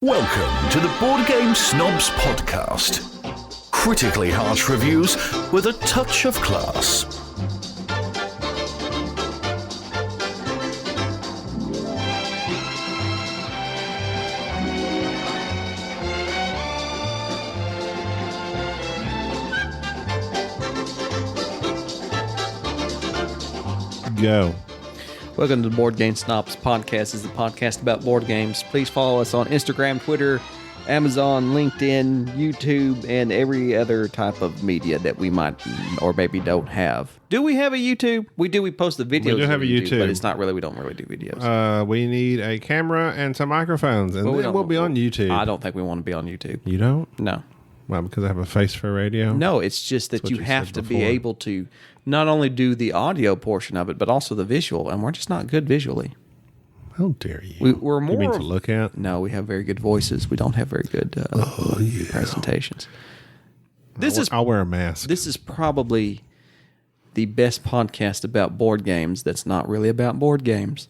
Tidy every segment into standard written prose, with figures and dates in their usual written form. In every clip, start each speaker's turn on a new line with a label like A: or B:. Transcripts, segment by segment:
A: Welcome to the Board Game Snobs podcast. Critically harsh reviews with a touch of class.
B: Go.
C: Welcome to the Board Game Snobs podcast. This is the podcast about board games. Please follow us on Instagram, Twitter, Amazon, LinkedIn, YouTube, and every other type of media that we might or maybe don't have. Do we have a YouTube? We do. We post the videos.
B: We do have a YouTube,
C: but it's not really. We don't really do videos.
B: We need a camera and some microphones, and then we'll be on YouTube.
C: I don't think we want to be on YouTube.
B: You don't?
C: No.
B: Well, because I have a face for radio?
C: No, it's just that you have to be able to not only do the audio portion of it, but also the visual, and we're just not good visually.
B: How dare you?
C: We're more...
B: You mean to look at?
C: No, we have very good voices. We don't have very good presentations.
B: I'll wear a mask.
C: This is probably the best podcast about board games that's not really about board games.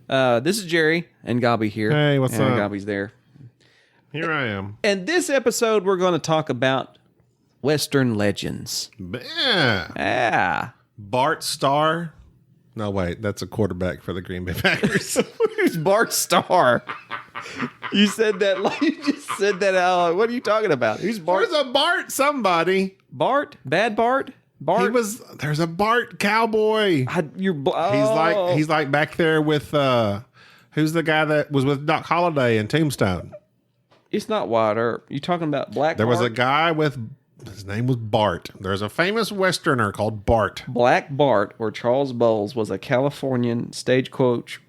C: This is Jerry and Gabi here.
B: Hey, what's up?
C: Gabi's there.
B: Here I am.
C: And this episode, we're going to talk about Western legends.
B: Yeah.
C: Yeah.
B: Bart Starr. No, wait. That's a quarterback for the Green Bay Packers.
C: Who's Bart Starr? You said that like you just said that out. What are you talking about? Who's Bart?
B: There's a Bart somebody.
C: Bart? Bad Bart? Bart?
B: There's a Bart cowboy. He's like back there with who's the guy that was with Doc Holliday in Tombstone?
C: It's not Wyatt Earp. You talking about Black
B: There
C: Bart?
B: was a guy his name was Bart. There's a famous Westerner called Bart.
C: Black Bart, or Charles Bowles, was a Californian stagecoach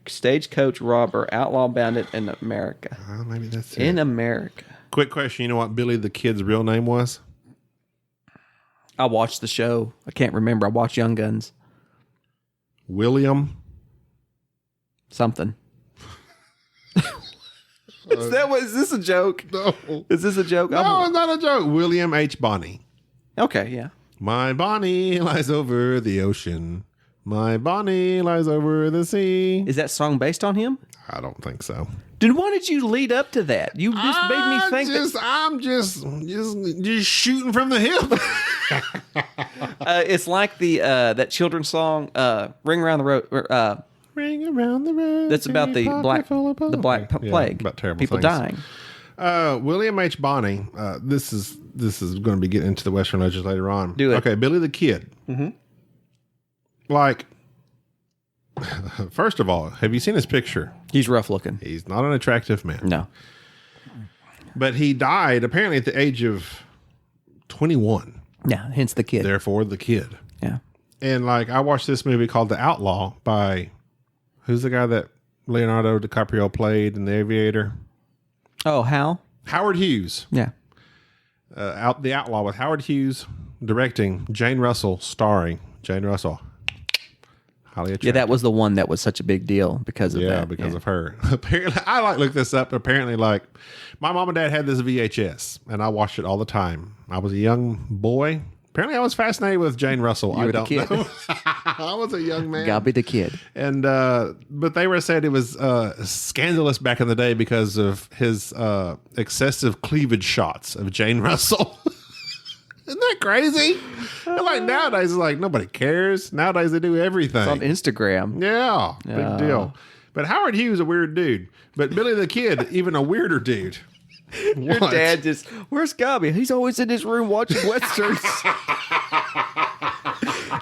C: robber, outlaw bandit in America.
B: Maybe that's it.
C: In America.
B: Quick question. You know what Billy the Kid's real name was?
C: I watched the show. I can't remember. I watched Young Guns.
B: William.
C: Something. Is this a joke?
B: No.
C: Is this a joke?
B: No, it's not a joke. William H. Bonney.
C: Okay, yeah.
B: My Bonnie lies over the ocean. My Bonnie lies over the sea.
C: Is that song based on him?
B: I don't think so.
C: Dude, why did you lead up to that? You just made me think
B: I'm just shooting from the hip.
C: it's like the that children's song, "Ring Around the Road."
B: Ring around the road.
C: That's about the black plague.
B: About terrible
C: people
B: things.
C: dying.
B: William H. Bonney. This is going to be getting into the Western legends later on.
C: Do it.
B: Okay, Billy the Kid.
C: Mm-hmm.
B: Like, first of all, have you seen his picture?
C: He's rough looking.
B: He's not an attractive man.
C: No.
B: But he died apparently at the age of 21.
C: Yeah, hence the kid.
B: Therefore, the kid.
C: Yeah.
B: And like, I watched this movie called The Outlaw by, who's the guy that Leonardo DiCaprio played in The Aviator?
C: Oh, Hal?
B: Howard Hughes.
C: Yeah.
B: The Outlaw with Howard Hughes directing, Jane Russell starring. Jane Russell. Highly attractive.
C: Yeah, that was the one that was such a big deal because of that.
B: Yeah, because of her. Apparently, I looked this up. Apparently, like, my mom and dad had this VHS, and I watched it all the time. I was a young boy. Apparently, I was fascinated with Jane Russell. I don't know. I was a young man.
C: Gotta be the kid.
B: And but they were said it was scandalous back in the day because of his excessive cleavage shots of Jane Russell. Isn't that crazy? And like nowadays, it's like nobody cares. Nowadays, they do everything.
C: It's on Instagram.
B: Yeah, big deal. But Howard Hughes, a weird dude. But Billy the Kid, even a weirder dude.
C: Your dad just, where's Gabi? He's always in his room watching Westerns.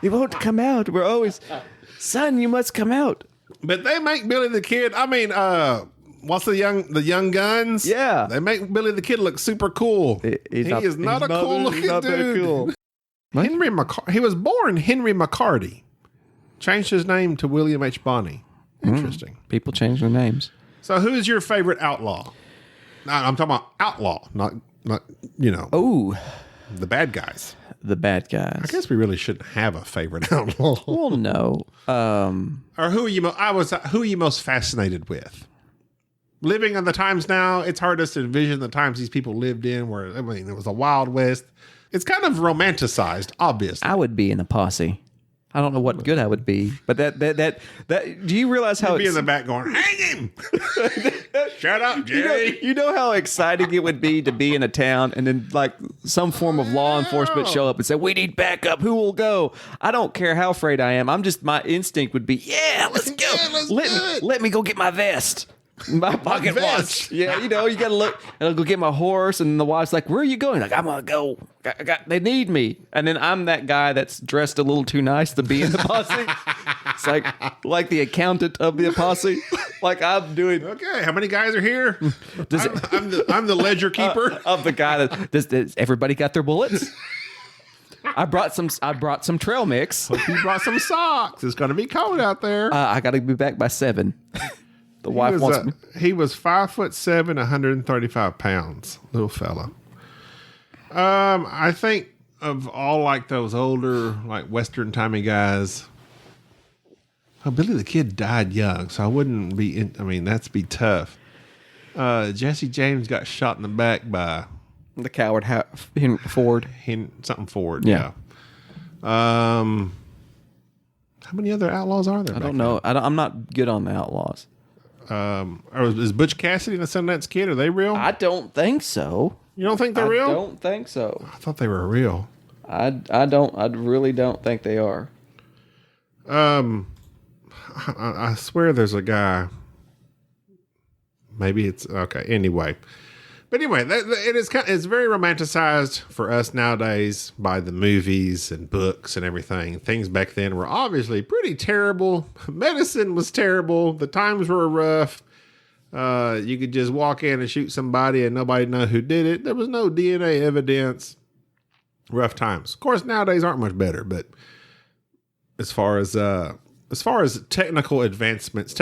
C: He won't come out. We're always, son, you must come out.
B: But they make Billy the Kid, I mean, what's the Young Guns?
C: Yeah.
B: They make Billy the Kid look super cool. He is not a cool looking dude.
C: Cool.
B: He was born Henry McCarty. Changed his name to William H. Bonney. Interesting.
C: People change their names.
B: So who is your favorite outlaw? I'm talking about outlaw, not
C: Oh,
B: the bad guys.
C: the bad guys.
B: I guess we really shouldn't have a favorite outlaw.
C: Well, no.
B: Or who are you most fascinated with? Living in the times now, it's hard to envision the times these people lived in where, I mean, it was a Wild West. It's kind of romanticized, obviously.
C: I would be in a posse. I don't know what good I would be, but that. Do you realize how
B: You'd be in the back going, hang him! Shut up, Jerry!
C: You know how exciting it would be to be in a town and then like some form of law enforcement show up and say, "We need backup. Who will go?" I don't care how afraid I am. My instinct would be, "Yeah, let's go. Let me go get my vest." My pocket watch. Yeah, you gotta look. And I'll go get my horse, and the wife's like, "Where are you going?" Like, I'm gonna go. They need me, and then I'm that guy that's dressed a little too nice to be in the posse. It's like the accountant of the posse. Like I'm doing.
B: Okay, how many guys are here? I'm the ledger keeper
C: of the guy that does everybody got their bullets? I brought some trail mix.
B: Hope you brought some socks. It's gonna be cold out there.
C: I got to be back by 7. The wife wants me.
B: He was 5'7", 135 pounds, little fella. I think of all like those older, like Western timey guys. Oh, Billy the Kid died young, so I wouldn't be. That'd be tough. Jesse James got shot in the back by
C: the coward Ford.
B: Something Ford. Yeah. How many other outlaws are there?
C: I don't know. I'm not good on the outlaws.
B: Is Butch Cassidy and the Sundance Kid, are they real?
C: I don't think so.
B: You don't think they're real?
C: I don't think so.
B: I thought they were real.
C: I really don't think they are.
B: I swear there's a guy. Maybe it's okay. Anyway, it's very romanticized for us nowadays by the movies and books and everything. Things back then were obviously pretty terrible. Medicine was terrible. The times were rough. You could just walk in and shoot somebody and nobody know who did it. There was no DNA evidence. Rough times. Of course, nowadays aren't much better, but as far as technological advancements,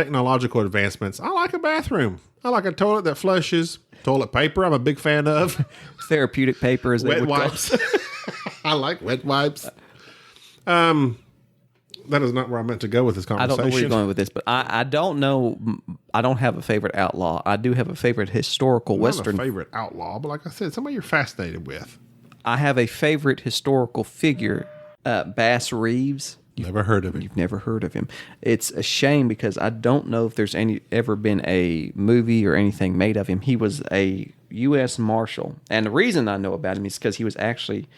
B: I like a bathroom. I like a toilet that flushes. Toilet paper, I'm a big fan of.
C: Therapeutic paper, as they would
B: wipes. I like wet wipes. That is not where I meant to go with this conversation.
C: I don't know where you're going with this, but I don't know. I don't have a favorite outlaw. I do have a favorite historical Western.
B: Not a favorite outlaw, but like I said, somebody you're fascinated with.
C: I have a favorite historical figure, Bass Reeves.
B: Never heard of him.
C: You've never heard of him. It's a shame because I don't know if there's ever been a movie or anything made of him. He was a U.S. Marshal. And the reason I know about him is because he was actually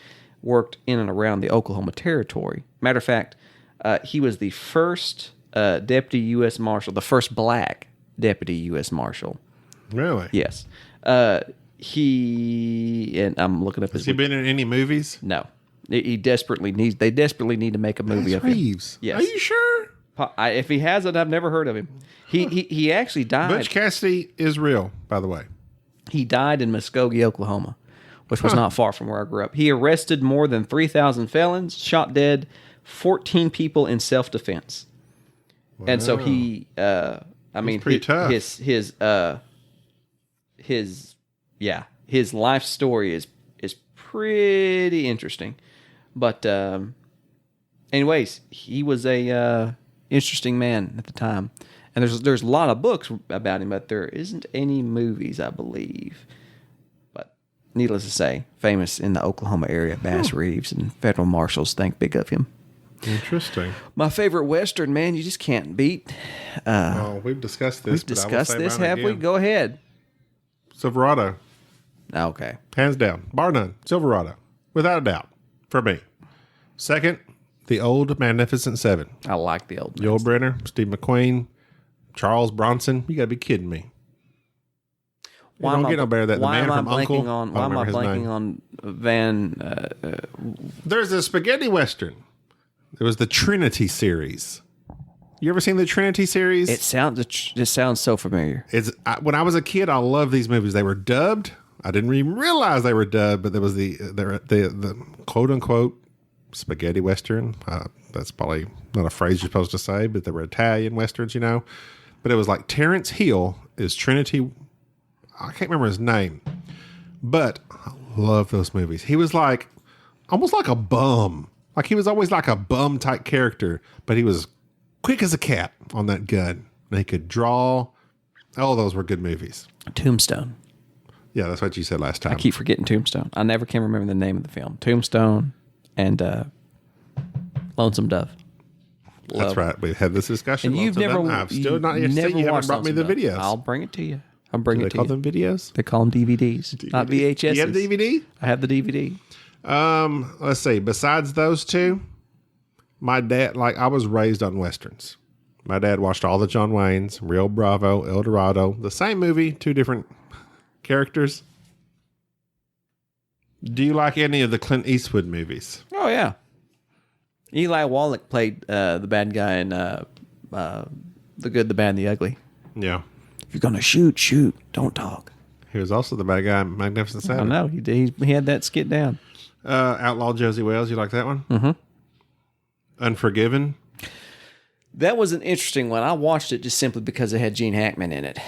C: worked in and around the Oklahoma Territory. Matter of fact, he was the first deputy U.S. Marshal, the first black deputy U.S. Marshal.
B: Really?
C: Yes. And I'm looking up his...
B: Has he been in any movies?
C: No. They desperately need to make a movie of him.
B: Reeves.
C: Yes.
B: Are you sure?
C: If he hasn't, I've never heard of him. He actually died.
B: Butch Cassidy is real, by the way.
C: He died in Muskogee, Oklahoma, which was not far from where I grew up. He arrested more than 3,000 felons, shot dead 14 people in self-defense. Wow. And so he,
B: pretty tough.
C: His life story is pretty interesting. But anyways, he was a interesting man at the time. And there's a lot of books about him, but there isn't any movies, I believe. But needless to say, famous in the Oklahoma area, Bass Reeves, and federal marshals think big of him.
B: Interesting.
C: My favorite Western, man, you just can't beat.
B: We've discussed this.
C: We've discussed this, have we? Go ahead.
B: Silverado.
C: Okay.
B: Hands down. Bar none. Silverado. Without a doubt. For me. Second, the old Magnificent Seven.
C: I like the old.
B: Yul Brynner, Steve McQueen, Charles Bronson. You got to be kidding me. Don't get no better than the man from Uncle.
C: Why am I blanking on Van?
B: There's a spaghetti Western. There was the Trinity series. You ever seen the Trinity series?
C: It sounds so familiar.
B: When I was a kid, I loved these movies. They were dubbed. I didn't even realize they were dubbed, but there was the quote unquote spaghetti Western. That's probably not a phrase you're supposed to say, but they were Italian Westerns, you know. But it was like Terrence Hill is Trinity. I can't remember his name, but I love those movies. He was like almost like a bum. Like he was always like a bum type character, but he was quick as a cat on that gun. And he could draw. Oh, those were good movies.
C: Tombstone.
B: Yeah, that's what you said last time.
C: I keep forgetting Tombstone. I never can remember the name of the film. Tombstone and Lonesome Dove.
B: That's right. We had this discussion.
C: And you've never,
B: I've still not yet
C: never
B: seen. You haven't
C: watched
B: brought me the
C: Lonesome Dove.
B: videos.
C: I'll bring it to you. I'll bring
B: Do
C: it
B: they
C: to
B: call
C: you.
B: them videos?
C: They call them DVDs, not VHS.
B: You have DVD?
C: I have the DVD.
B: Let's see. Besides those two, my dad, I was raised on Westerns. My dad watched all the John Waynes, Rio Bravo, El Dorado, the same movie, two different characters. Do you like any of the Clint Eastwood movies?
C: Oh, yeah. Eli Wallach played the bad guy in The Good, the Bad, and the Ugly.
B: Yeah.
C: If you're going to shoot, don't talk.
B: He was also the bad guy in Magnificent Seven.
C: I know. He had that skit down.
B: Outlaw Josie Wales, you like that one?
C: Mm-hmm.
B: Unforgiven?
C: That was an interesting one. I watched it just simply because it had Gene Hackman in it.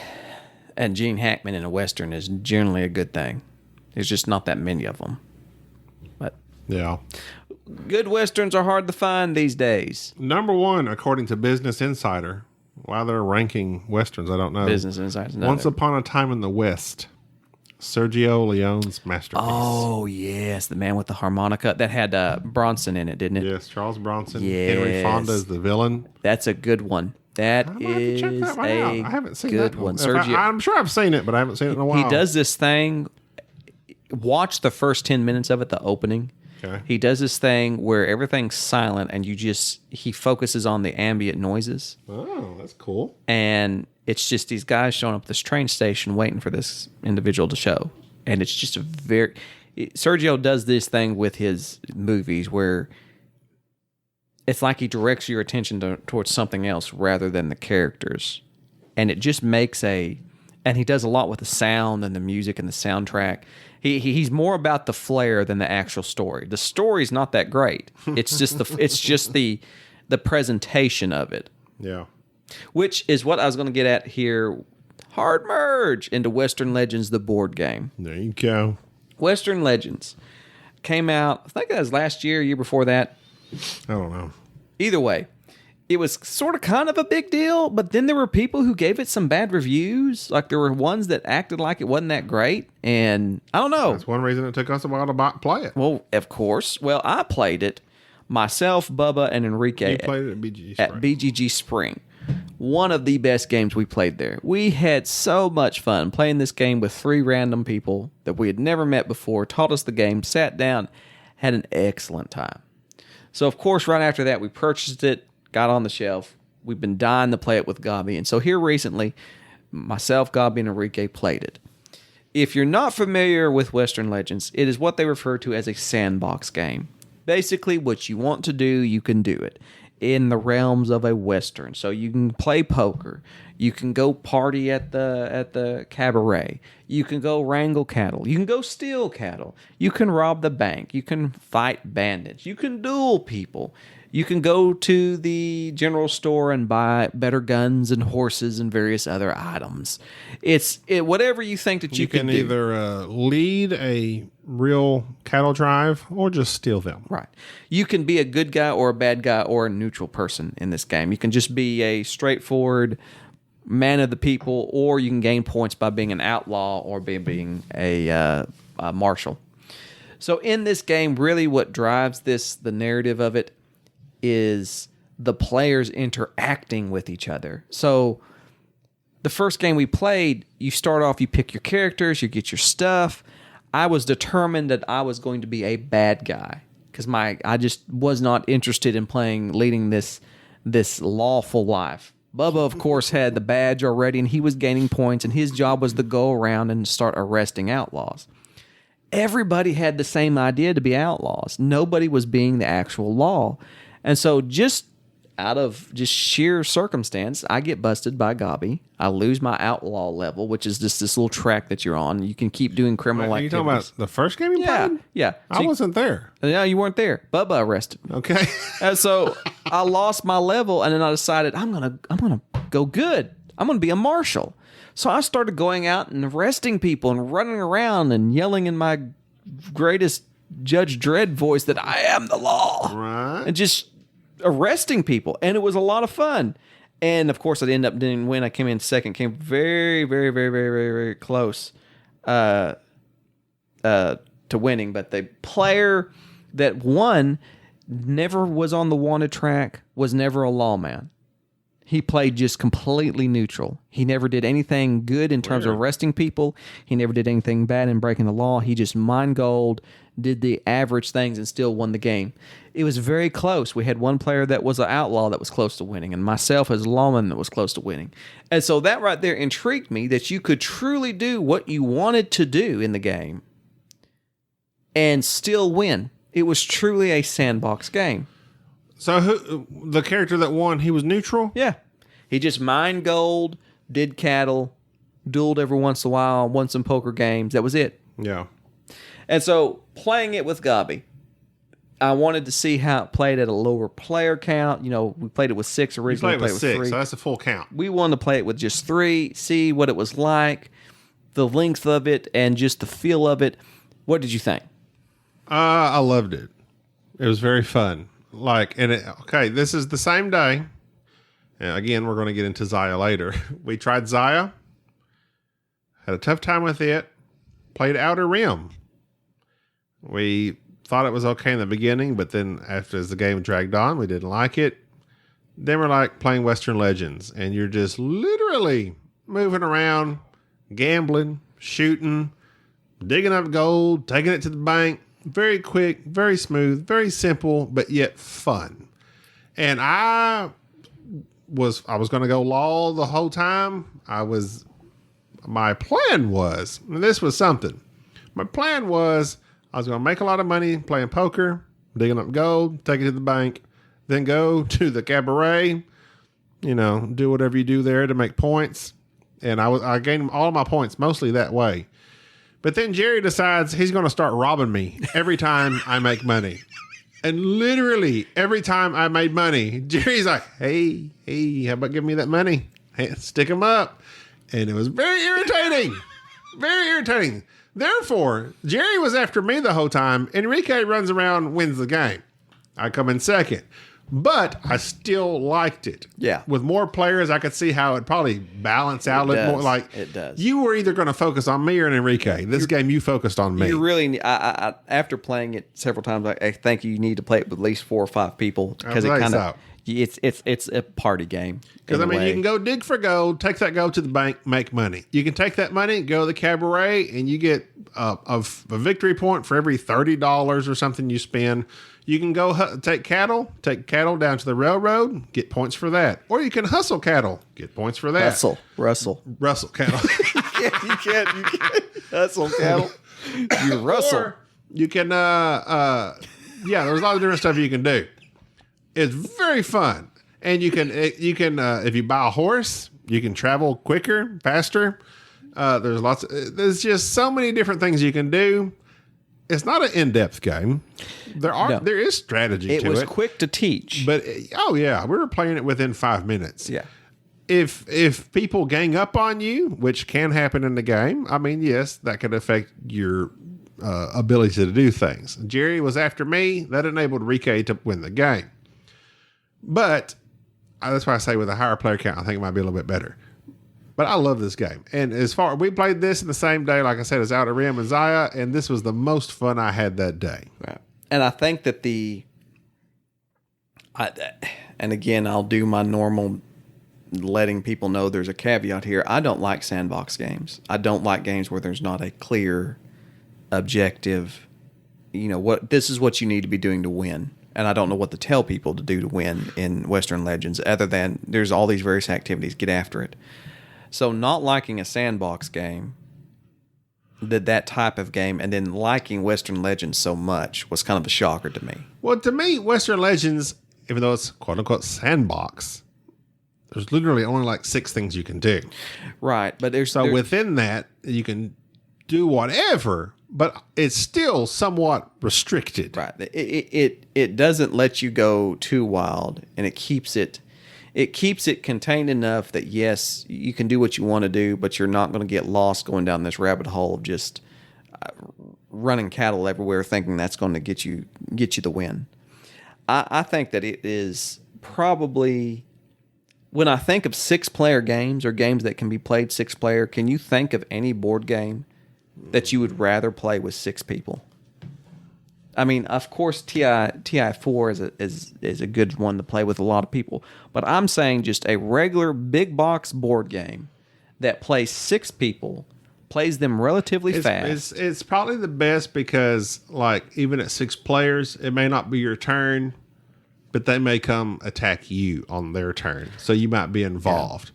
C: And Gene Hackman in a Western is generally a good thing. There's just not that many of them. But
B: Yeah.
C: good Westerns are hard to find these days.
B: Number one, according to Business Insider. Why they're ranking Westerns, I don't know.
C: Business Insider's
B: Once Upon a Time in the West. Sergio Leone's masterpiece.
C: Oh, yes. The Man with the Harmonica. That had Bronson in it, didn't it?
B: Yes, Charles Bronson.
C: Yes.
B: Henry Fonda is the villain.
C: That's a good one. That
B: I might have to check
C: is
B: that one out. I haven't seen
C: good
B: that
C: one.
B: If
C: Sergio,
B: I'm sure I've seen it, but I haven't seen it in a while.
C: he does this thing. Watch the first 10 minutes of it, the opening.
B: Okay.
C: He does this thing where everything's silent and he focuses on the ambient noises.
B: Oh, that's cool.
C: And it's just these guys showing up at this train station waiting for this individual to show. And it's just Sergio does this thing with his movies where it's like he directs your attention towards something else rather than the characters. And it just makes and he does a lot with the sound and the music and the soundtrack. He's more about the flair than the actual story. The story's not that great. It's just the presentation of it.
B: Yeah.
C: Which is what I was going to get at here. Hard merge into Western Legends, the board game.
B: There you go.
C: Western Legends came out, I think that was last year before that.
B: I don't know.
C: Either way, it was sort of kind of a big deal, but then there were people who gave it some bad reviews. Like there were ones that acted like it wasn't that great. And I don't know.
B: That's one reason it took us a while to play it.
C: Well, of course. Well, I played it myself, Bubba, and Enrique
B: You played it at BGG Spring.
C: at BGG Spring. One of the best games we played there. We had so much fun playing this game with 3 random people that we had never met before, taught us the game, sat down, had an excellent time. So, of course, right after that, we purchased it, got on the shelf. We've been dying to play it with Gabi. And so here recently, myself, Gabi, and Enrique played it. If you're not familiar with Western Legends, it is what they refer to as a sandbox game. Basically, what you want to do, you can do it in the realms of a Western. So you can play poker. You can go party at the cabaret. You can go wrangle cattle. You can go steal cattle. You can rob the bank. You can fight bandits. You can duel people. You can go to the general store and buy better guns and horses and various other items. It's whatever you think that you can do.
B: either lead a real cattle drive or just steal them.
C: Right. You can be a good guy or a bad guy or a neutral person in this game. You can just be a straightforward man of the people, or you can gain points by being an outlaw or being a marshal. So in this game, really what drives the narrative of it is the players interacting with each other. So the first game we played, you start off, you pick your characters, you get your stuff. I was determined that I was going to be a bad guy because I just was not interested in leading this lawful life. Bubba, of course, had the badge already, and he was gaining points, and his job was to go around and start arresting outlaws. Everybody had the same idea to be outlaws. Nobody was being the actual law. And so just out of just sheer circumstance, I get busted by Gabi. I lose my outlaw level, which is just this little track that you're on. You can keep doing criminal
B: Are you
C: activities.
B: talking about the first game you played?
C: Yeah.
B: I wasn't there.
C: No, you weren't there. Bubba arrested me.
B: Okay.
C: And so I lost my level, and then I decided I'm gonna go good. I'm gonna be a marshal. So I started going out and arresting people and running around and yelling in my greatest Judge Dredd voice that I am the law.
B: Right.
C: And just arresting people. And it was a lot of fun. And of course, I ended up didn't win. I came in second. Came very, very, very, very, very, very close to winning. But the player that won never was on the wanted track, was never a lawman. He played just completely neutral. He never did anything good in terms of arresting people. He never did anything bad in breaking the law. He just mined gold, did the average things, and still won the game. It was very close. We had one player that was an outlaw that was close to winning, and myself as a lawman that was close to winning. And so that right there intrigued me, that you could truly do what you wanted to do in the game and still win. It was truly a sandbox game.
B: So the character that won, he was neutral?
C: Yeah. He just mined gold, did cattle, dueled every once in a while, won some poker games. That was it.
B: Yeah.
C: And so playing it with Gabi, I wanted to see how it played at a lower player count. You know, we played it with 6 originally.
B: You played it with 6,
C: 3.
B: so that's a full count.
C: We wanted to play it with just 3, see what it was like, the length of it, and just the feel of it. What did you think?
B: I loved it. It was very fun. This is the same day. And again, we're going to get into Zaya later. We tried Zaya, had a tough time with it, played Outer Rim. We thought it was okay in the beginning, but then as the game dragged on, we didn't like it. Then we're like playing Western Legends, and you're just literally moving around, gambling, shooting, digging up gold, taking it to the bank. Very quick, very smooth, very simple, but yet fun. And I was going to go law the whole time. My plan was, and this was something. My plan was I was going to make a lot of money playing poker, digging up gold, take it to the bank, then go to the cabaret, do whatever you do there to make points. And I gained all of my points mostly that way. But then Jerry decides he's going to start robbing me every time I make money. And literally every time I made money, Jerry's like, hey, how about giving me that money? Hey, stick them up. And it was very irritating. Very irritating. Therefore, Jerry was after me the whole time. Enrique runs around, wins the game. I come in second. But I still liked it.
C: Yeah.
B: With more players, I could see how it'd probably balance out a little more. Like,
C: it does.
B: You were either going to focus on me or Enrique. This game, you focused on me.
C: You really, after playing it several times, I think you need to play it with at least 4 or 5 people because it kind of it's a party game.
B: Because you can go dig for gold, take that gold to the bank, make money. You can take that money, go to the cabaret, and you get a victory point for every $30 or something you spend. You can go take cattle down to the railroad, get points for that. Or you can hustle cattle, get points for that.
C: Rustle
B: cattle.
C: you can't hustle cattle. You rustle.
B: Or you can, there's a lot of different stuff you can do. It's very fun. And you can, if you buy a horse, you can travel quicker, faster. There's just so many different things you can do. It's not an in-depth game. There is strategy to it.
C: It was quick to teach.
B: But, we were playing it within 5 minutes.
C: Yeah.
B: If people gang up on you, which can happen in the game, yes, that could affect your ability to do things. Jerry was after me. That enabled Enrique to win the game. But that's why I say with a higher player count, I think it might be a little bit better. But I love this game. And we played this in the same day, like I said, as Outer Rim and Zaya, and this was the most fun I had that day.
C: Right. And I think that and again, I'll do my normal letting people know there's a caveat here. I don't like sandbox games. I don't like games where there's not a clear objective, this is what you need to be doing to win. And I don't know what to tell people to do to win in Western Legends other than there's all these various activities, get after it. So not liking a sandbox game, that type of game, and then liking Western Legends so much was kind of a shocker to me.
B: Well, to me, Western Legends, even though it's quote-unquote sandbox, there's literally only like 6 things you can do.
C: Right, but
B: within that, you can do whatever, but it's still somewhat restricted.
C: Right. It doesn't let you go too wild, and it keeps it contained enough that, yes, you can do what you want to do, but you're not going to get lost going down this rabbit hole of just running cattle everywhere thinking that's going to get you the win. I think that it is probably, when I think of 6-player games or games that can be played 6-player, can you think of any board game that you would rather play with 6 people? I mean, of course, TI4 is a good one to play with a lot of people. But I'm saying just a regular big box board game that plays 6 people, plays them relatively fast.
B: It's probably the best because, like, even at 6 players, it may not be your turn, but they may come attack you on their turn. So you might be involved.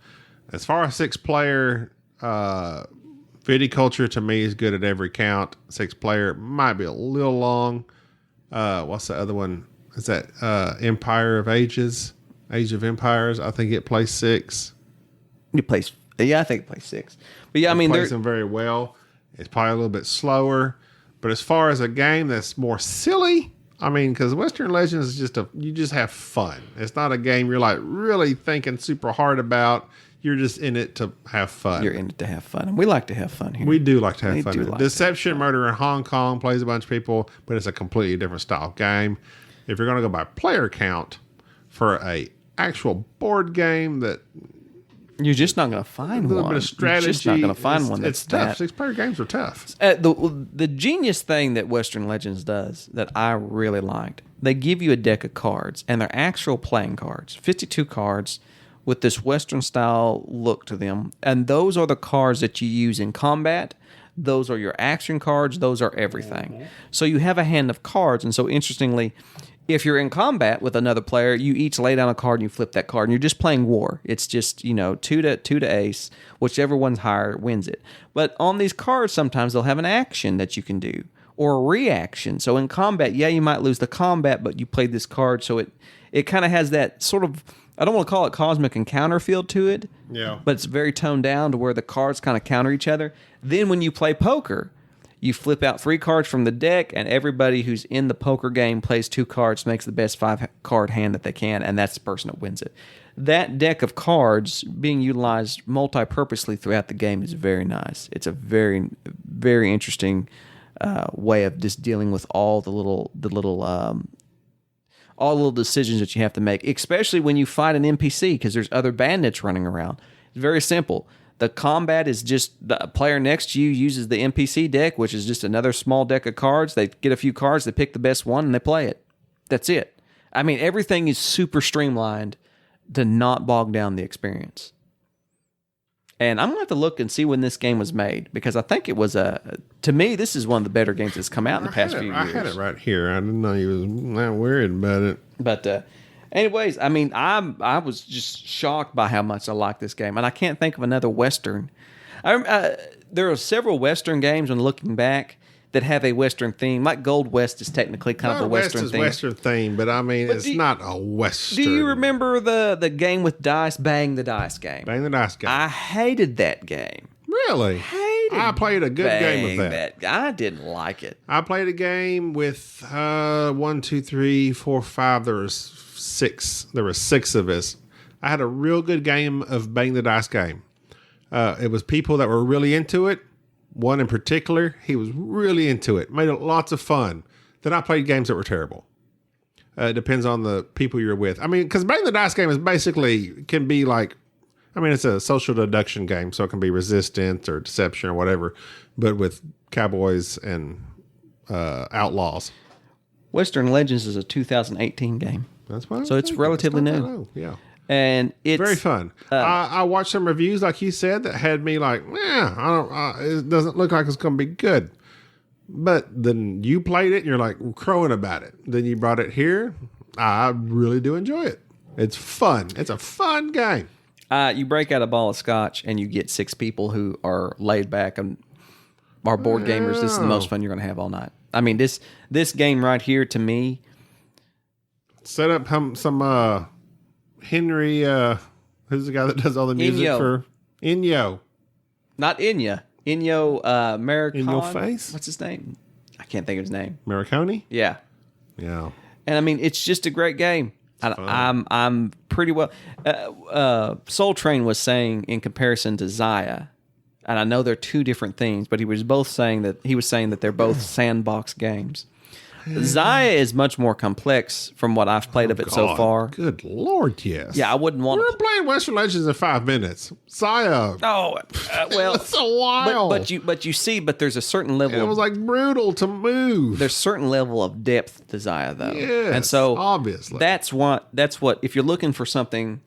B: Yeah. As far as 6 player, viticulture to me is good at every count. 6 player might be a little long. What's the other one? Is that Empire of Ages? Age of Empires? I think it plays 6.
C: It plays, I think it plays 6. But yeah, I mean,
B: plays them very well. It's probably a little bit slower. But as far as a game that's more silly, I mean, because Western Legends is just you just have fun. It's not a game you're like really thinking super hard about. You're just in it to have fun.
C: You're in it to have fun. And we like to have fun here.
B: We do like to have fun.
C: Like
B: Deception Murder in Hong Kong plays a bunch of people, but it's a completely different style game. If you're going to go by player count for a actual board game that...
C: You're just not going to find one.
B: A little bit of strategy.
C: You're just not going to find one that's
B: tough. 6-player games are tough.
C: The genius thing that Western Legends does that I really liked, they give you a deck of cards, and they're actual playing cards. 52 cards with this Western style look to them. And those are the cards that you use in combat. Those are your action cards. Those are everything. Mm-hmm. So you have a hand of cards. And so interestingly, if you're in combat with another player, you each lay down a card and you flip that card. And you're just playing war. It's just, 2 to ace. Whichever one's higher wins it. But on these cards, sometimes they'll have an action that you can do. Or a reaction. So in combat, you might lose the combat, but you played this card. So it kind of has that sort of... I don't want to call it cosmic encounter feel to it, but it's very toned down to where the cards kind of counter each other. Then when you play poker, you flip out 3 cards from the deck, and everybody who's in the poker game plays 2 cards, makes the best 5-card hand that they can, and that's the person that wins it. That deck of cards being utilized multi-purposely throughout the game is very nice. It's a very, very interesting way of just dealing with all the little decisions that you have to make, especially when you fight an NPC, because there's other bandits running around. It's very simple. The combat is just the player next to you uses the NPC deck, which is just another small deck of cards. They get a few cards, they pick the best one, and they play it. That's it. I mean, everything is super streamlined to not bog down the experience. And I'm going to have to look and see when this game was made, because I think it was to me, this is one of the better games that's come out in the past few years.
B: I had it right here. I didn't know you was that worried about it.
C: But anyways, I mean, I was just shocked by how much I like this game. And I can't think of another Western. There are several Western games when looking back that have a Western theme. Like Gold West is technically kind of a Western theme.
B: Western theme, but I mean, it's not a Western.
C: Do you remember the game with dice, Bang the Dice game?
B: Bang the Dice game.
C: I hated that game.
B: Really? I played a good game of that.
C: I didn't like it.
B: I played a game with 1, 2, 3, 4, 5. There was 6. There were 6 of us. I had a real good game of Bang the Dice game. It was people that were really into it. One in particular, he was really into it. Made it lots of fun. Then I played games that were terrible. It depends on the people you're with. I mean, because Bang the Dice game is basically, can be like, I mean, it's a social deduction game, so it can be resistance or deception or whatever, but with cowboys and outlaws.
C: Western Legends is a 2018 game.
B: That's why.
C: So it's relatively new.
B: Yeah.
C: And it's
B: very fun. I watched some reviews, like you said, that had me like, it doesn't look like it's going to be good. But then you played it and you're like crowing about it. Then you brought it here. I really do enjoy it. It's fun. It's a fun game.
C: You break out a ball of scotch and you get 6 people who are laid back and are board gamers. This is the most fun you're going to have all night. I mean, this game right here, to me.
B: Set up some Henry, who's the guy that does all the music for Ennio?
C: Not Enya. Ennio Morricone.
B: Ennio Face?
C: What's his name? I can't think of his name.
B: Morricone?
C: Yeah.
B: Yeah.
C: And I mean, it's just a great game. I'm pretty well. Soul Train was saying in comparison to Zaya, and I know they're 2 different things, but he was saying that they're both sandbox games. Zaya is much more complex from what I've played of it so
B: God,
C: far.
B: Good Lord, yes.
C: Yeah, I wouldn't want
B: We're
C: to.
B: playing Western Legends in 5 minutes. Saya.
C: Oh, well,
B: It's a while.
C: but you see, but there's a certain level.
B: It was like brutal to move.
C: There's a certain level of depth to Zaya, though.
B: Yes,
C: and so
B: obviously.
C: that's what if you're looking for something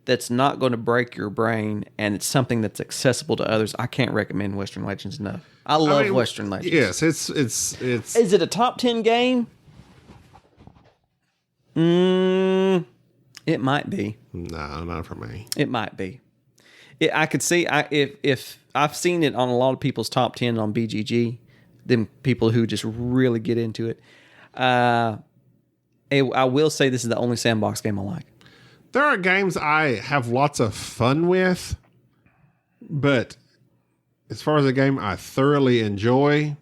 C: that's not going to break your brain and it's something that's accessible to others, I can't recommend Western Legends enough. I love Western Legends.
B: Yes, it's.
C: Is it a top 10 game? It might be.
B: No, not for me.
C: It might be. I could see if I've seen it on a lot of people's top 10 on BGG, them people who just really get into it. I will say this is the only sandbox game I like.
B: There are games I have lots of fun with, but as far as a game I thoroughly enjoy,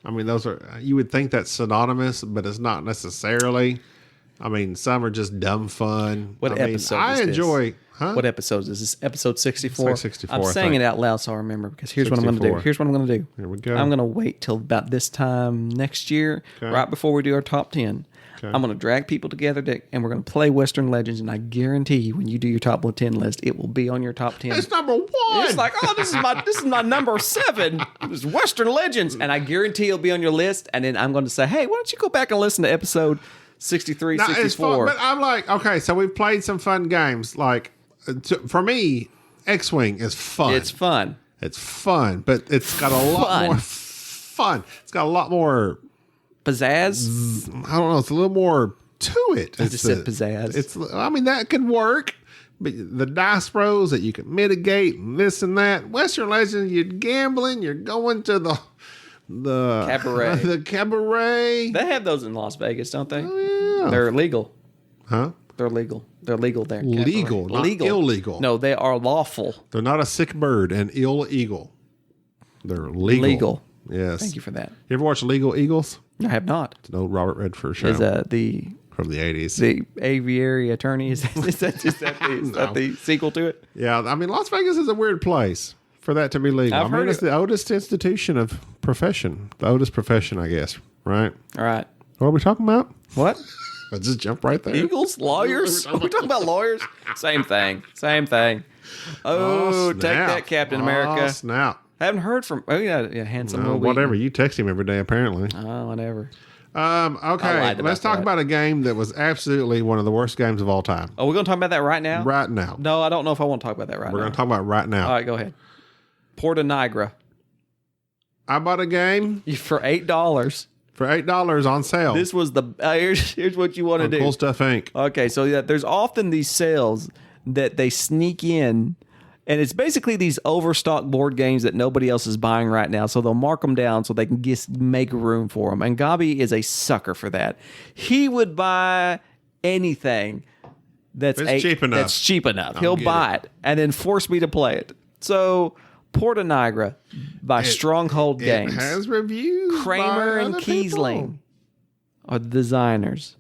B: I mean, those are, you would think that's synonymous, but it's not necessarily. I mean, some are just dumb fun.
C: What episode is this?
B: enjoy. Huh?
C: What episode is this? Episode 64?
B: It's like 64,
C: I'm
B: I
C: saying
B: think.
C: it out loud so I remember, because here's what I'm going to do.
B: 64.
C: Here's what I'm going to do.
B: Here we go.
C: I'm going to wait till about this time next year, right before we do our top 10.
B: Okay.
C: I'm going to drag people together, and we're going to play Western Legends, and I guarantee you when you do your top 10 list, it will be on your top 10.
B: It's number 1.
C: It's like, oh, this is my number 7. This is Western Legends. And I guarantee it'll be on your list. And then I'm going to say, hey, why don't you go back and listen to episode 63,
B: Now,
C: 64.
B: it's fun, but I'm like, okay, so we've played some fun games. Like, for me, X-Wing is fun.
C: It's fun.
B: It's fun, but it's got a lot more fun. It's got a lot more,
C: Pizzazz?
B: I don't know, it's a little more to it.
C: I just said pizzazz.
B: I mean, that could work. But the dice rolls that you can mitigate and this and that. Western Legends, you're gambling, you're going to the
C: Cabaret.
B: The cabaret.
C: They have those in Las Vegas, don't they?
B: Oh, yeah.
C: They're legal.
B: Huh?
C: They're legal. They're legal there.
B: Legal, not illegal.
C: No, they are lawful.
B: They're not a sick bird and ill eagle. They're legal.
C: Legal.
B: Yes.
C: Thank you for that.
B: You ever watch Legal Eagles?
C: I have not.
B: It's an old Robert Redford show
C: Is the
B: from the 80s.
C: the aviary attorney? Is that the sequel to it?
B: Yeah, I mean, Las Vegas is a weird place for that to be legal.
C: I've heard
B: it's the oldest institution of profession. The oldest profession, I guess. Right?
C: All right.
B: What are we talking about?
C: What?
B: I just jump right there.
C: Eagles? Lawyers? Are we talking about lawyers? Same thing. Same thing. Oh, take
B: snap.
C: that, Captain America.
B: Oh, snap.
C: Haven't heard from. Oh, yeah, handsome little
B: Whatever.
C: Wheaton.
B: You text him every day, apparently.
C: Oh, whatever.
B: Okay,
C: lied
B: let's
C: about
B: talk
C: that.
B: about a game that was absolutely one of the worst games of all time.
C: Oh, we're going to talk about that right now?
B: Right now.
C: No, I don't know if I want to talk about that right
B: We're
C: now.
B: going to talk about it right now.
C: All right, go ahead. Porta Nigra.
B: I bought a game
C: For $8.
B: for $8 on sale.
C: This was the... here's what you want to
B: on
C: do.
B: Cool Stuff Inc.
C: Okay, so yeah, there's often these sales that they sneak in, and it's basically these overstocked board games that nobody else is buying right now. So they'll mark them down so they can make room for them. And Gabi is a sucker for that. He would buy anything that's
B: cheap enough.
C: That's cheap enough. He'll buy it and then force me to play it. So Porta Nigra by Stronghold Games.
B: It has reviews.
C: Kramer
B: by
C: and
B: other
C: Kiesling
B: people.
C: are the designers.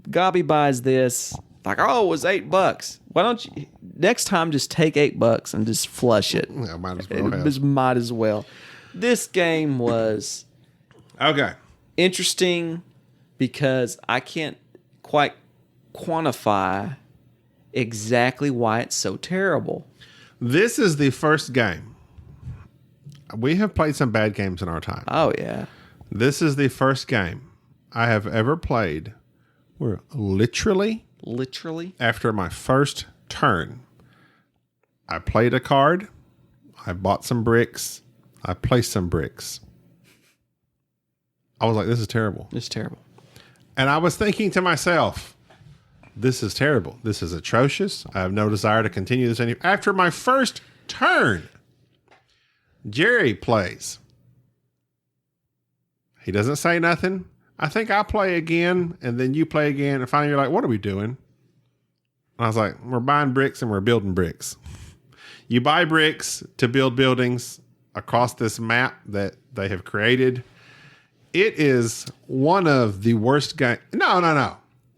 C: Gabi buys this like, oh, it was $8. Why don't you next time just take $8 and just flush it?
B: Yeah, might as well have.
C: Just might as well. This game was
B: Okay.
C: interesting because I can't quite quantify exactly why it's so terrible.
B: This is the first game. We have played some bad games in our time.
C: Oh yeah.
B: This is the first game I have ever played where literally after my first turn, I played a card, I bought some bricks, I placed some bricks. I was like, this is terrible.
C: It's terrible.
B: And I was thinking to myself, this is terrible. This is atrocious. I have no desire to continue this any. After my first turn, Jerry plays. He doesn't say nothing. I think I play again, and then you play again, and finally you're like, what are we doing? And I was like, we're buying bricks and we're building bricks. You buy bricks to build buildings across this map that they have created. It is one of the worst games. No.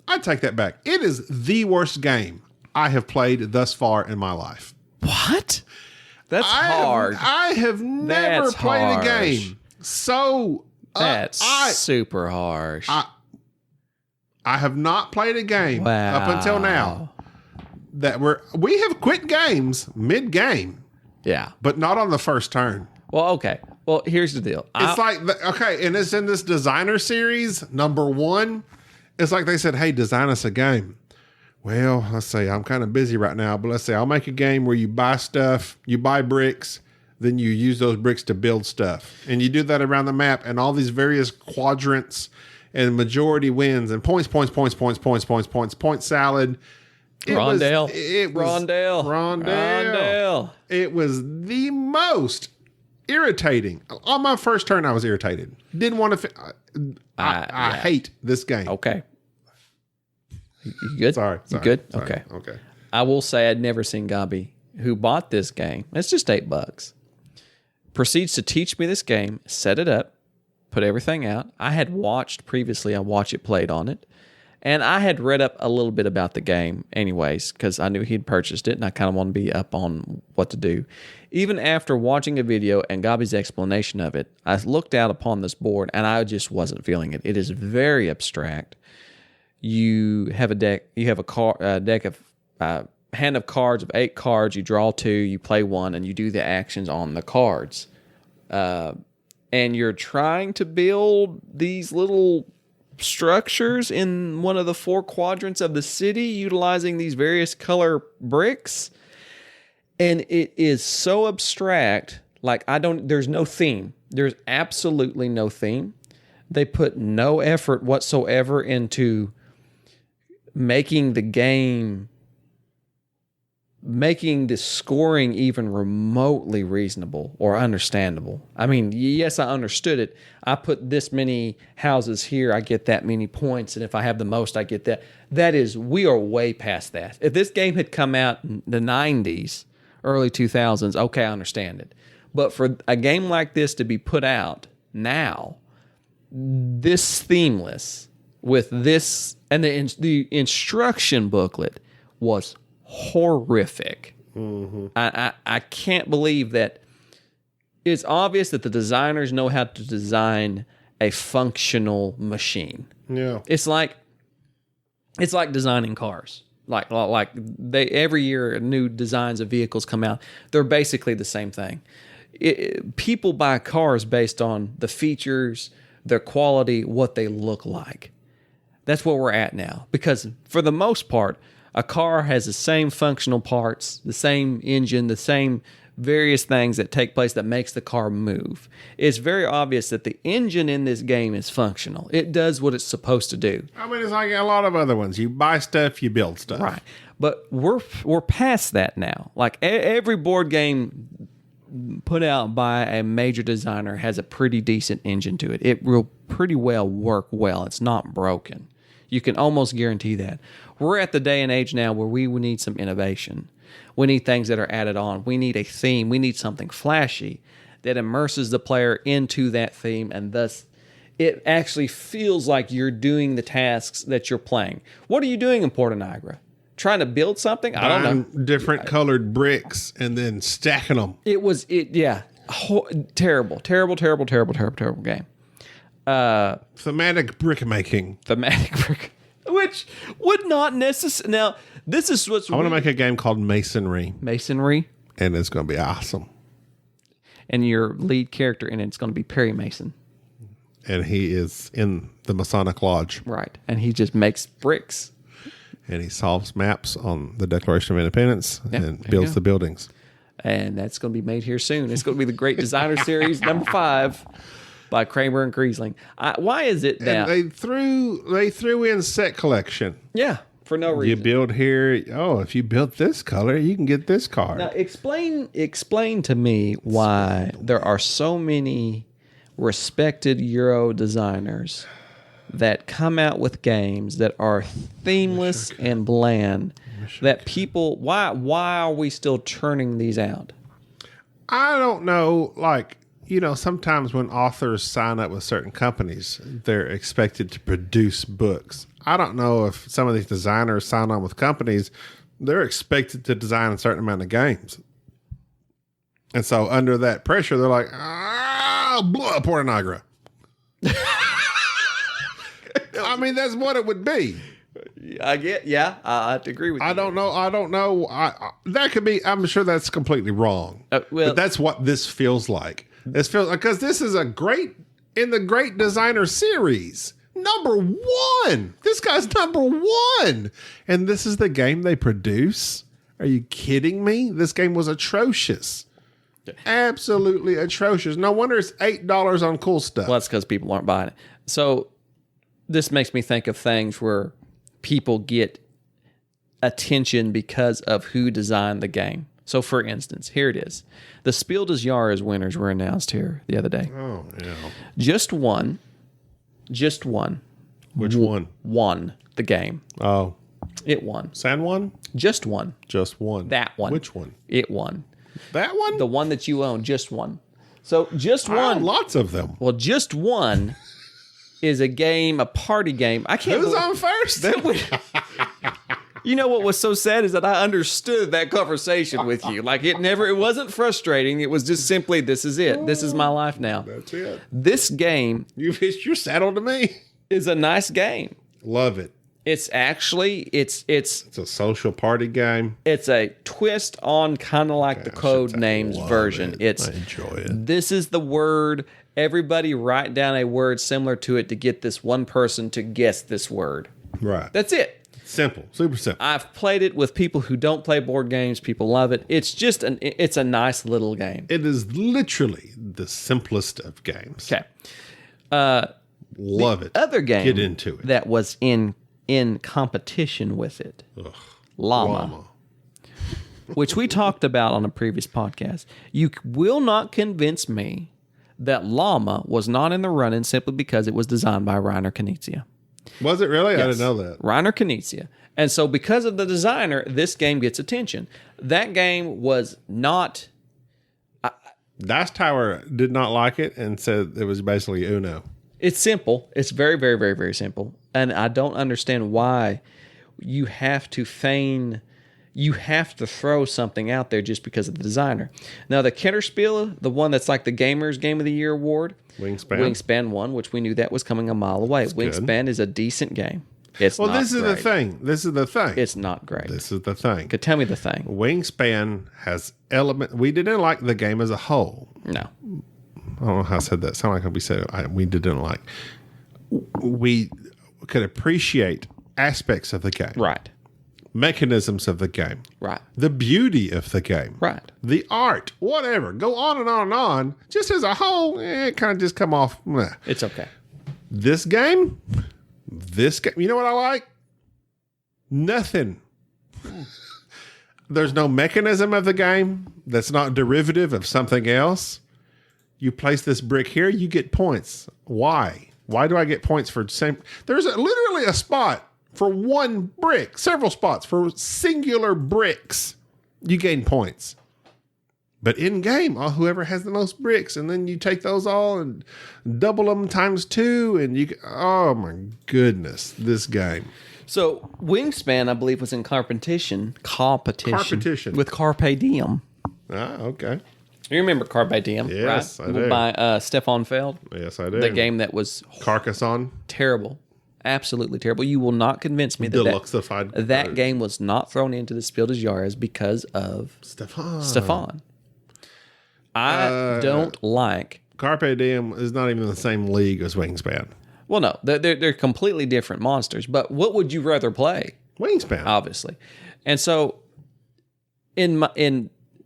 B: I take that back. It is the worst game I have played thus far in my life.
C: What? That's hard.
B: I have never
C: That's
B: played
C: harsh.
B: a game so
C: That's super harsh.
B: I have not played a game up until now that we have quit games mid-game.
C: Yeah.
B: But not on the first turn.
C: Well, okay. Well, here's the deal.
B: It's and it's in this designer series, number 1. It's like they said, hey, design us a game. Well, let's say I'm kind of busy right now, but let's say I'll make a game where you buy stuff, you buy bricks, then you use those bricks to build stuff. And you do that around the map and all these various quadrants and majority wins and points salad.
C: Rondale.
B: It was the most irritating. On my first turn, I was irritated. Didn't want to. I hate this game.
C: Okay. You good?
B: Sorry.
C: You good?
B: Sorry.
C: Okay. I will say I'd never seen Gabi, who bought this game. It's just $8. Proceeds to teach me this game, set it up, put everything out. I had watched previously. I watched it played on it. And I had read up a little bit about the game anyways, because I knew he'd purchased it, and I kind of want to be up on what to do. Even after watching a video and Gabi's explanation of it, I looked out upon this board, and I just wasn't feeling it. It is very abstract. You have a deck. You have a deck of hand of cards of 8 cards. You draw 2. You play 1, and you do the actions on the cards. And you're trying to build these little structures in one of the 4 quadrants of the city utilizing these various color bricks, and it is so abstract. Like, there's no theme. There's absolutely no theme. They put no effort whatsoever into making the scoring even remotely reasonable or understandable. I mean, yes, I understood it. I put this many houses here, I get that many points, and if I have the most, I get that. We are way past that. If this game had come out in the 90s, early 2000s, okay, I understand it. But for a game like this to be put out now, this themeless, with this, and the instruction booklet was horrific. Mm-hmm. I can't believe that. It's obvious that the designers know how to design a functional machine.
B: Yeah, it's
C: like designing cars. Like they every year new designs of vehicles come out. They're basically the same thing. People buy cars based on the features, their quality, what they look like. That's where we're at now. Because for the most part, a car has the same functional parts, the same engine, the same various things that take place that makes the car move. It's very obvious that the engine in this game is functional. It does what it's supposed to do.
B: I mean, it's like a lot of other ones. You buy stuff, you build stuff.
C: Right. But we're past that now. Like every board game put out by a major designer has a pretty decent engine to it. It will pretty well work well. It's not broken. You can almost guarantee that. We're at the day and age now where we need some innovation. We need things that are added on. We need a theme. We need something flashy that immerses the player into that theme, and thus it actually feels like you're doing the tasks that you're playing. What are you doing in Porta Nigra? Trying to build something? I don't know.
B: Different colored bricks and then stacking them.
C: Terrible game.
B: Thematic brick making.
C: Which would not necessarily. Now, this is what's.
B: I want to make a game called Masonry.
C: Masonry.
B: And it's going to be awesome.
C: And your lead character in it's going to be Perry Mason.
B: And he is in the Masonic Lodge.
C: Right. And he just makes bricks.
B: And he solves maps on the Declaration of Independence and builds the buildings.
C: And that's going to be made here soon. It's going to be the Great Designer Series number 5. By Kramer and Kriesling. Why is it that
B: they threw in set collection?
C: Yeah, for no reason.
B: You build here. Oh, if you built this color, you can get this card.
C: Now explain to me why there are so many respected Euro designers that come out with games that are themeless and bland. That people, why are we still churning these out?
B: I don't know. Like, you know, sometimes when authors sign up with certain companies, they're expected to produce books. I don't know if some of these designers sign on with companies, they're expected to design a certain amount of games. And so under that pressure, they're like, Porta Nigra. I mean, that's what it would be.
C: I have to agree with you.
B: I don't know. That could be. I'm sure that's completely wrong. But that's what this feels like. This feels because this is in the Great Designer series. Number 1. This guy's number 1, and this is the game they produce. Are you kidding me? This game was atrocious. Absolutely atrocious. No wonder it's $8 on Cool Stuff.
C: Well, that's because people aren't buying it. So this makes me think of things where people get attention because of who designed the game. So, for instance, here it is. The Spiel des Jahres winners were announced here the other day.
B: Oh, yeah.
C: Just one.
B: Which one?
C: Won the game.
B: Oh.
C: It won.
B: San Juan?
C: Just one.
B: Just one.
C: That one.
B: Which one?
C: It won.
B: That one?
C: The one that you own, just one. So just one.
B: Lots of them.
C: Well, just one is a game, a party game. I can't.
B: Who's on first?
C: You know what was so sad is that I understood that conversation with you. Like it wasn't frustrating. It was just simply, this is it. This is my life now.
B: That's it.
C: This game.
B: You've hitched your saddle to me.
C: Is a nice game.
B: Love it.
C: It's actually, it's
B: a social party game.
C: It's a twist on kind of like the Code Names version.
B: I enjoy it.
C: This is the word. Everybody write down a word similar to it to get this one person to guess this word.
B: Right.
C: That's it.
B: Simple. Super simple.
C: I've played it with people who don't play board games. People love it. It's just it's a nice little game.
B: It is literally the simplest of games.
C: Okay.
B: Love it.
C: Other game
B: Get into it.
C: that was in competition with it.
B: Ugh.
C: Llama. Which we talked about on a previous podcast. You will not convince me that Llama was not in the running simply because it was designed by Reiner Knizia.
B: Was it really?
C: Yes.
B: I didn't know that.
C: Reiner Knizia. And so because of the designer, this game gets attention. That game was not...
B: Dice Tower did not like it and said it was basically Uno.
C: It's simple. It's very, very, very, very simple. And I don't understand why you have to throw something out there just because of the designer. Now, the Kennerspiele, the one that's like the Gamers Game of the Year award, Wingspan won, which we knew that was coming a mile away. Wingspan is a decent game. It's not
B: this is
C: great.
B: the thing.
C: It's not great.
B: This is the thing.
C: Okay, tell me the thing.
B: Wingspan has element. We didn't like the game as a whole.
C: No.
B: I don't know how I said that. Sound like we said we didn't like. We could appreciate aspects of the game.
C: Right.
B: Mechanisms of the game.
C: Right.
B: The beauty of the game.
C: Right.
B: The art. Whatever. Go on and on and on. Just as a whole, it kind of just come off. Meh.
C: It's okay.
B: This game, you know what I like? Nothing. There's no mechanism of the game that's not derivative of something else. You place this brick here, you get points. Why? Why do I get points for the same? There's literally a spot for one brick, several spots for singular bricks. You gain points. But in game, whoever has the most bricks, and then you take those all and double them times 2, and oh my goodness, this game.
C: So Wingspan, I believe, was in competition with Carpe Diem.
B: Ah, okay.
C: You remember Carpe Diem,
B: yes,
C: right?
B: I do.
C: By Stefan Feld.
B: Yes, I do.
C: The game that was
B: Carcassonne.
C: Terrible. Absolutely terrible. You will not convince me that game was not thrown into the Spiel des Jahres because of Stefan. I don't like...
B: Carpe Diem is not even the same league as Wingspan.
C: Well, no. They're completely different monsters. But what would you rather play?
B: Wingspan.
C: Obviously. And so,
B: what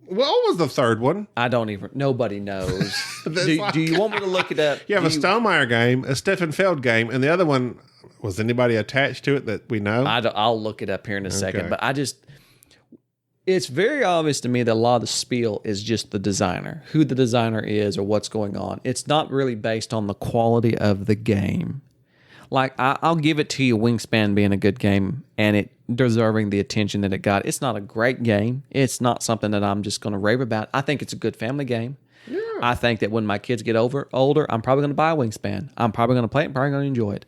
B: was the third one?
C: I don't even... Nobody knows. Do you want me to look it up?
B: You have a Stonemeyer game, a Stefan Feld game, and the other one... Was anybody attached to it that we know?
C: I'll look it up here in a second. But it's very obvious to me that a lot of the spiel is just the designer, who the designer is or what's going on. It's not really based on the quality of the game. Like, I'll give it to you, Wingspan being a good game and it deserving the attention that it got. It's not a great game. It's not something that I'm just going to rave about. I think it's a good family game. Yeah. I think that when my kids get older, I'm probably going to buy a Wingspan. I'm probably going to play it and probably going to enjoy it.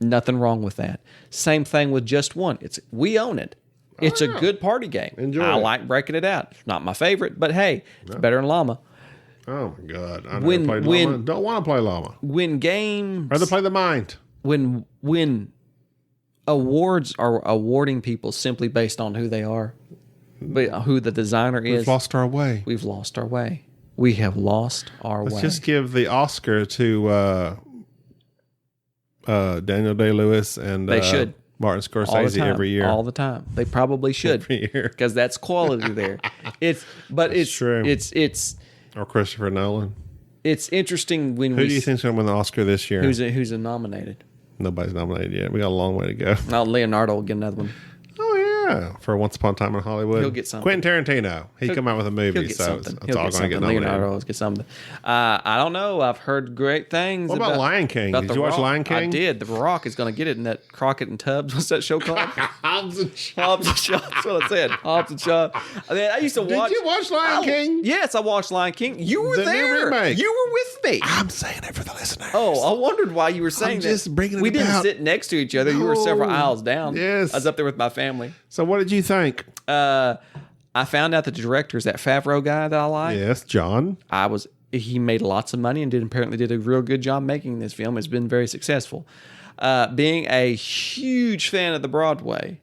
C: Nothing wrong with that. Same thing with Just One. We own it. It's a good party game. I like breaking it out. It's not my favorite, but hey, it's better than Llama.
B: Oh my God! I
C: When-
B: never played
C: when-
B: llama. Don't want to play llama.
C: When games,
B: Rather play the mind.
C: when awards are awarding people simply based on who they are, but who the designer is,
B: We've lost our way.
C: we've lost our way. We have lost our
B: Let's
C: way.
B: just give the Oscar to Daniel Day-Lewis and
C: They should.
B: Martin
C: all the
B: Scorsese
C: time,
B: every year.
C: all the time. They probably should,
B: Every year.
C: because that's quality there. It's
B: true.
C: It's
B: Or Christopher Nolan.
C: it's interesting when
B: Who do you think's going to win the Oscar this year?
C: who's nominated.
B: Nobody's nominated yet. We got a long way to go.
C: Now Leonardo will get another one.
B: Oh yeah, for Once Upon a Time in Hollywood.
C: He'll get something.
B: Quentin Tarantino. He come out with a
C: He'll
B: movie,
C: get
B: so
C: something.
B: it's
C: He'll
B: all
C: get
B: going to get
C: something.
B: nominated.
C: Leonardo will get something. I don't know. I've heard great things.
B: What about Lion King?
C: about
B: Did
C: The
B: you watch
C: Rock.
B: Lion King?
C: I did. The Rock is going to get it in that Crockett and Tubbs. What's that show called?
B: Hobbs and Shaw.
C: Hobbs and Shaw. That's what I said. Hobbs and Shaw. I mean, I used to watch.
B: Did you watch Lion King?
C: Yes, I watched Lion King. You were
B: The new
C: there.
B: remake.
C: You were with me.
B: I'm saying it for the listeners.
C: Oh, I wondered why you were saying that.
B: just bringing it
C: We didn't
B: about.
C: sit next to each other. You were several
B: No.
C: aisles down.
B: Yes.
C: I was up there with my family.
B: So what did you think?
C: I found out that the director is that Favreau guy that I like.
B: Yes, John.
C: He made lots of money and apparently did a real good job making this film. It's been very successful. Being a huge fan of the Broadway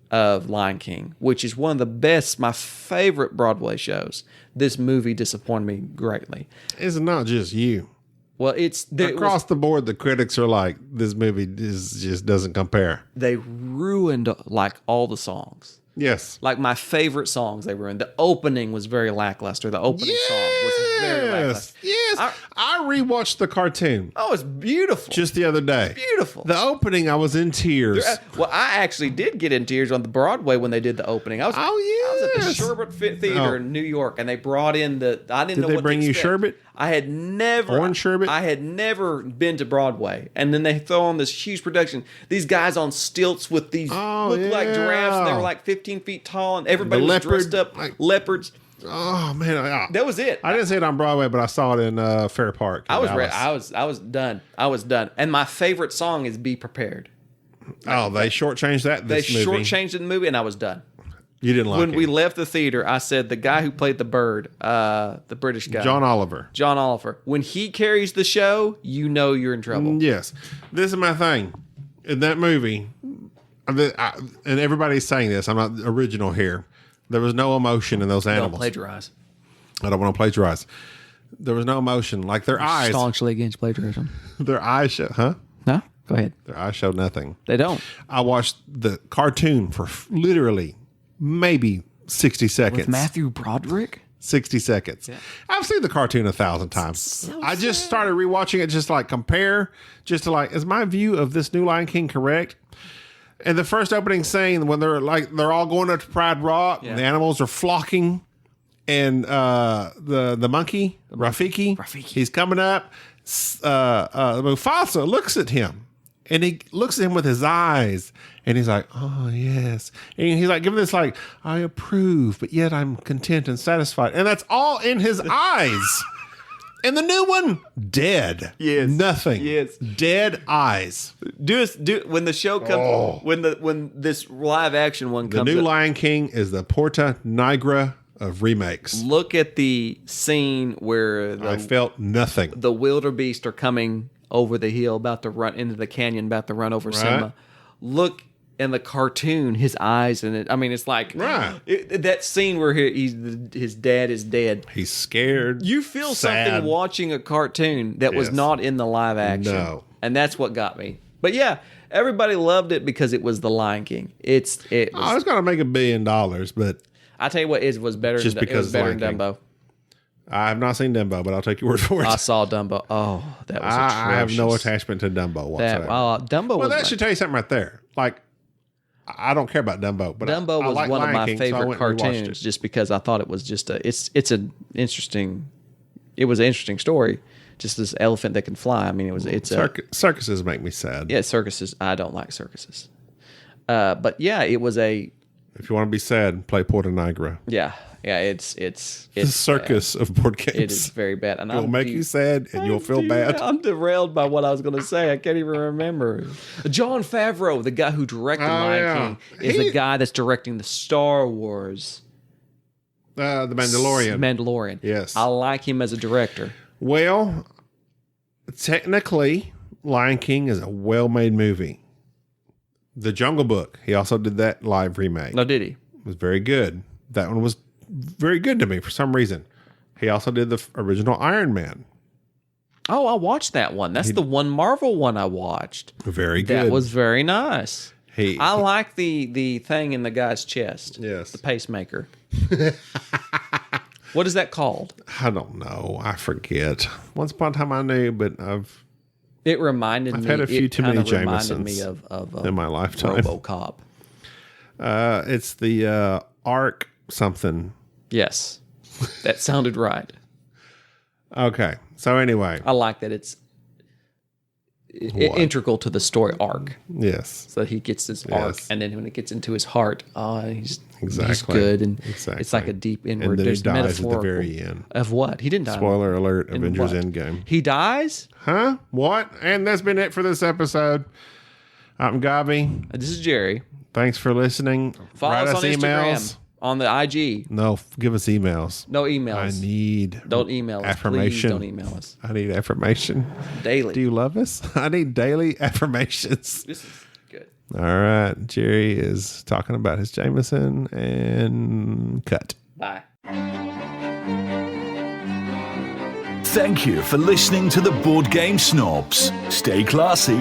C: of Lion King, which is one of the best, my favorite Broadway shows, this movie disappointed me greatly.
B: It's not just you.
C: Well,
B: Across the board, the critics are like, this movie just doesn't compare.
C: they ruined like all the songs.
B: Yes.
C: Like my favorite songs they ruined. The opening was very lackluster. The opening song was very lackluster.
B: Yes. I rewatched the cartoon
C: Oh, it's beautiful.
B: just the other day.
C: Beautiful.
B: The opening, I was in tears.
C: Well, I actually did get in tears on the Broadway when they did the opening. I was at the
B: yes.
C: Sherbet Theater in New York, and they brought in I didn't know
B: they
C: what
B: bring
C: to
B: you
C: expect.
B: sherbet?
C: I had never
B: Orange sherbet?
C: I had never been to Broadway, and then they throw on this huge production. These guys on stilts with these looked like giraffes. And they were like 15 feet tall, and everybody
B: The
C: was
B: leopard,
C: dressed up
B: like-
C: leopards.
B: Oh, man.
C: That was it.
B: I didn't see it on Broadway, but I saw it in Fair Park.
C: I was
B: Dallas.
C: ready. I was done. I was done. And my favorite song is "Be Prepared."
B: Oh, they shortchanged that
C: They
B: this movie.
C: shortchanged it in the movie, and I was done.
B: You didn't like
C: When
B: it.
C: we left the theater, I said the guy who played the bird, the British guy,
B: John Oliver.
C: John Oliver. When he carries the show, you know you're in trouble.
B: Yes. This is my thing. In that movie, and everybody's saying this, I'm not original here. There was no emotion in those
C: Don't
B: animals.
C: plagiarize.
B: I don't want to plagiarize. There was no emotion. Like their eyes.
C: Staunchly against plagiarism.
B: Their eyes show, huh?
C: No, go ahead.
B: Their eyes show nothing.
C: They don't.
B: I watched the cartoon for literally maybe 60 seconds.
C: Matthew Broderick.
B: 60 seconds. Yeah. I've seen the cartoon 1,000 times. I just started rewatching it just to like compare, just to like, is my view of this new Lion King correct? And the first opening scene when they're all going up to Pride Rock, and the animals are flocking, and the monkey, Rafiki, he's coming up. Mufasa looks at him, and he looks at him with his eyes, and he's like, "Oh yes," and he's like giving this like, "I approve, but yet I'm content and satisfied," and that's all in his eyes. And the new one, dead.
C: Yes.
B: Nothing.
C: Yes.
B: Dead eyes.
C: Do when the show comes when this live action one
B: The
C: comes.
B: new
C: up,
B: Lion King is the Porta Nigra of remakes.
C: look at the scene where
B: I felt nothing.
C: the wildebeest are coming over the hill, about to run into the canyon, about to run over Simba. Look in the cartoon, his eyes in it. I mean, it's like that scene where his dad is dead.
B: He's scared.
C: You feel
B: sad.
C: something watching a cartoon that was
B: Yes.
C: not in the live action.
B: No.
C: And that's what got me. But yeah, everybody loved it because it was the Lion King.
B: I was going to make $1 billion, but
C: I tell you what, it was better.
B: Just
C: than,
B: because
C: it was better
B: Lion
C: than
B: King.
C: Dumbo.
B: I have not seen Dumbo, but I'll take your word for it.
C: I saw Dumbo. Oh, that was
B: I have no
C: atrocious.
B: attachment to Dumbo whatsoever.
C: Dumbo
B: well,
C: was
B: that should tell you something right there. Like, I don't care about Dumbo, but
C: Dumbo
B: I
C: was
B: like
C: one
B: Lion
C: of my
B: King, so I
C: favorite
B: went and rewatched
C: cartoons,
B: it.
C: just because I thought it was just it's an interesting. It was an interesting story. Just this elephant that can fly. I mean,
B: Circuses make me sad.
C: yeah, circuses. I don't like circuses. But yeah, it was a
B: If you want to be sad, play Porta Nigra.
C: yeah. It's
B: The circus of board games.
C: It is very bad, and
B: It'll make you sad, and you'll feel bad.
C: I'm derailed by what I was going to say. I can't even remember. Jon Favreau, the guy who directed Lion King, is the guy that's directing the Star Wars
B: The Mandalorian.
C: Mandalorian.
B: Yes.
C: I like him as a director.
B: Well, technically, Lion King is a well-made movie. The Jungle Book, he also did that live remake.
C: No, did he?
B: It was very good. That one was very good to me for some reason. He also did the original Iron Man.
C: Oh, I watched that one. That's the one Marvel one I watched.
B: Very good.
C: That was very nice. I
B: He
C: like the thing in the guy's chest.
B: Yes.
C: The pacemaker. What is that called?
B: I don't know. I forget. Once upon a time I knew, but I've
C: I've
B: had a few too many
C: reminded me
B: Jamesons
C: of
B: in my lifetime.
C: RoboCop.
B: It's the Ark something.
C: Yes. That sounded right.
B: Okay. So anyway,
C: I like that it's integral to the story arc.
B: yes.
C: So he gets his arc,
B: Yes.
C: and then when it gets into his heart, he's
B: Exactly.
C: good, and
B: Exactly.
C: it's like a deep inward.
B: And then he
C: There's
B: dies at the
C: metaphorical
B: very end.
C: of what he didn't die.
B: Spoiler alert,
C: in
B: Avengers
C: what?
B: Endgame.
C: He dies.
B: Huh? What? And that's been it for this episode. I'm Gabi.
C: This is Jerry.
B: Thanks for listening.
C: Follow
B: Write
C: us on
B: emails.
C: Instagram, on the IG.
B: No, give us emails.
C: No emails.
B: I need
C: Don't email us.
B: affirmation.
C: Please don't email us.
B: I need affirmation.
C: Daily.
B: Do you love us? I need daily affirmations.
C: This is good.
B: All right. Jerry is talking about his Jameson and cut.
C: Bye.
A: Thank you for listening to the Board Game Snobs. Stay classy.